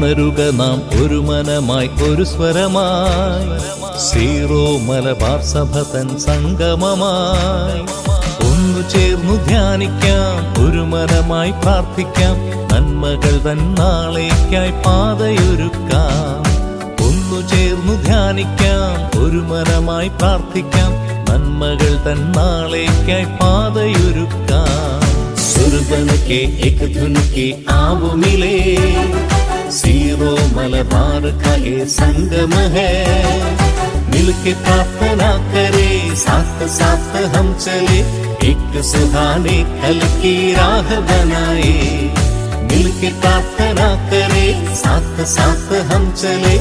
ഉണരുക നാം ഒരു മനമായി ഒരു സ്വരമായി, സീറോ മലബാർ സഭ തൻ സംഗമമായി. ഒന്നു ചേർന്നു ധ്യാനിക്കാം, ഒരു മനമായി പ്രാർത്ഥിക്കാം, നന്മകൾ തൻ നാളേക്കായി പാതയൊരുക്കാം. ഒന്നു ചേർന്നു ധ്യാനിക്കാം, ഒരു മനമായി പ്രാർത്ഥിക്കാം, നന്മകൾ തൻ നാളേക്കായി പാതയൊരുക്കാം. सुरबन के एक धुन की आव मिले, सीरो मलबार का ये संगम है. मिलके प्रार्थना करे, साथ साथ हम चले, एक सुहाने कल की राह बनाए. मिलके प्रार्थना करे, साथ साथ हम चले,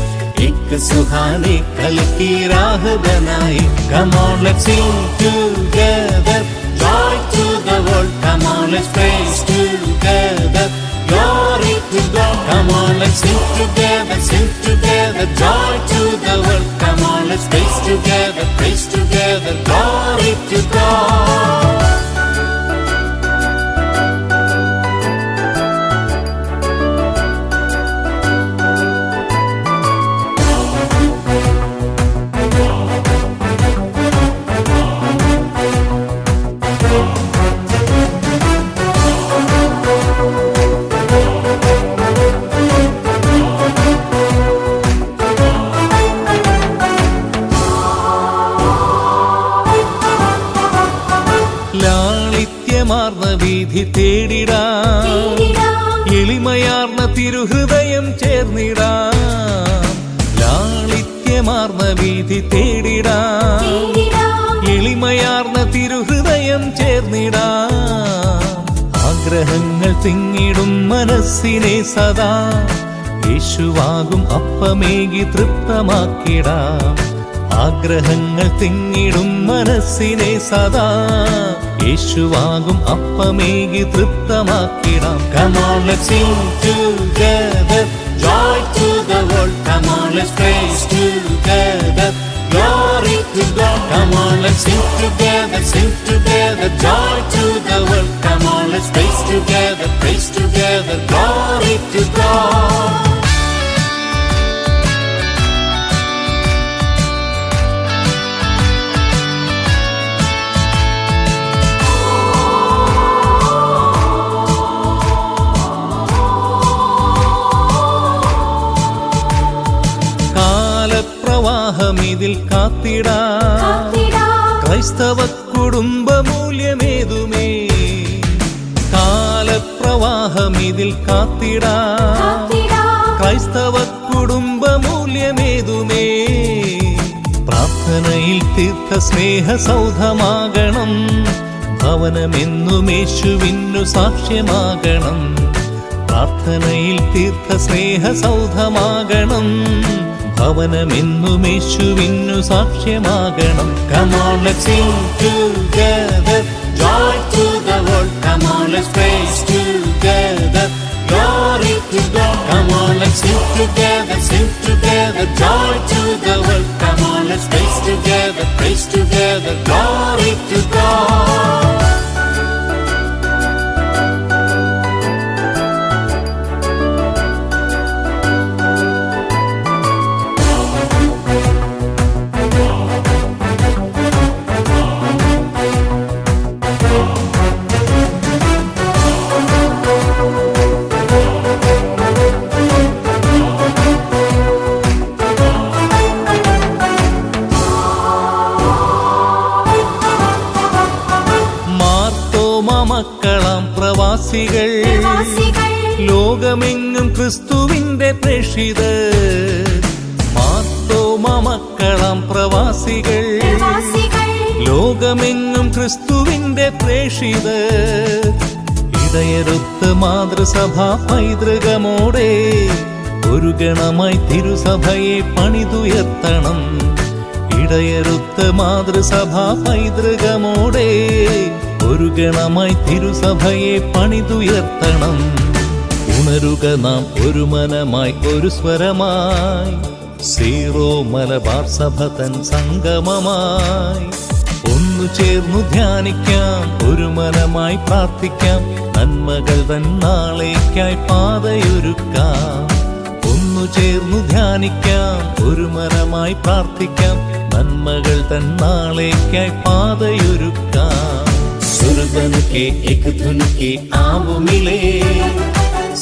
एक सुहाने कल की राह बनाए. Come on, let's sing together, joy to the world. Come on, let's praise together, glory to God. Come on, let's sing together, joy to the world. Come on, let's praise together, glory to God. ലാളിത്യമാർന്ന വീഥി തേടിടാം, എളിമയാർന്ന തിരുഹൃദയം ചേർന്നിടാം. ലാളിത്യമാർന്ന വീഥി തേടിടാം, എളിമയാർന്ന തിരുഹൃദയം ചേർന്നിടാം. ആഗ്രഹങ്ങൾ തിങ്ങിടും മനസ്സിനെ സദാ, യേശുവാകും അപ്പമേകി തൃപ്തമാക്കിടാം. ആഗ്രഹങ്ങൾ തിങ്ങിടും മനസ്സിനെ സദാ, യേശുവാകും അപ്പമേകി തൃപ്തമാക്കിടാം. Come on, let's sing together, joy to the world. Come on, let's praise together, glory to God. Come on, let's sing together, joy to the world. Come on, let's praise together, glory to God. ഇതിൽ കാത്തിടാം, ക്രൈസ്തവ കുടുംബ മൂല്യമേതുമേ. കാലപ്രവാഹം ഇതിൽ കാത്തിടാം, ക്രൈസ്തവ കുടുംബ മൂല്യമേതുമേ. പ്രാർത്ഥനയിൽ തീർത്ഥ സ്നേഹ സൗധമാകണം, ഭവനമെന്നും യേശുവിനു സാക്ഷ്യമാകണം. പ്രാർത്ഥനയിൽ തീർത്ഥ സ്നേഹ സൗധമാകണം, ഭവനമെന്നും യേശുവിനു സാക്ഷ്യമാകണം. Come on, let's sing together, joy to the world. Come on, let's praise together, glory to God. Come on, let's sing together, joy to the world. Come on, let's praise together, glory to God. മക്കളാം പ്രവാസികൾ, ലോകമെങ്ങും ക്രിസ്തുവിന്റെ പ്രേക്ഷിതർ. മാർത്തോമ മക്കളാം പ്രവാസികൾ, ലോകമെങ്ങും ക്രിസ്തുവിന്റെ പ്രേക്ഷിതർ. ഇടയരുത്ത് മാതൃസഭ പൈതൃകമോടെ, ഒരു ഗണമായി തിരുസഭയെ പണിതുയർത്തണം. ഇടയരുത്ത് മാതൃസഭ പൈതൃകമോടെ, ഒരു ഗണമായി തിരുസഭയെ പണിതുയർത്തണം. ഉണരുക നാം ഒരു മനമായി ഒരു സ്വരമായി, സീറോ മലബാർ സഭ തൻ സംഗമമായി. ഒന്നു ചേർന്നു ധ്യാനിക്കാം, ഒരു മനമായി പ്രാർത്ഥിക്കാം, നന്മകൾ തൻ നാളേക്കായി പാതയൊരുക്കാം. ഒന്നു ചേർന്നു ധ്യാനിക്കാം, ഒരു മനമായി പ്രാർത്ഥിക്കാം, നന്മകൾ തൻ നാളേക്കായി പാതയൊരുക്കാം. സുരബൻ के एक धुन के आव मिले,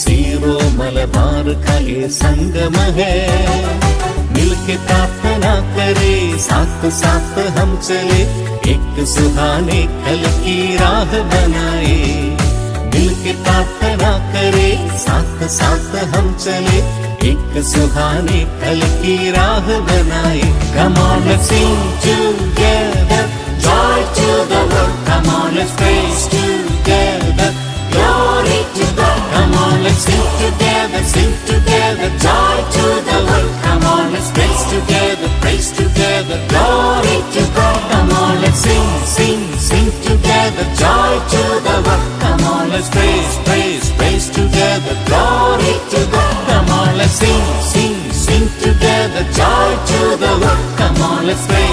सीरो मलबार का ये संगम है. मिलके प्रार्थना करे, साथ साथ हम चले, एक सुहाने कल की राह बनाए. मिलके प्रार्थना करे, साथ साथ हम चले, एक सुहाने कल की राह बनाए. Come on, let's sing together, joy to the world. Come on, let's praise together, glory to God. Come on, let's sing together, joy to the world. Come on, let's praise together, glory to God. Come on, let's sing together, joy to the world. Come on, let's praise together, glory to God. Come on, let's sing together, joy to the world. Come on, let's praise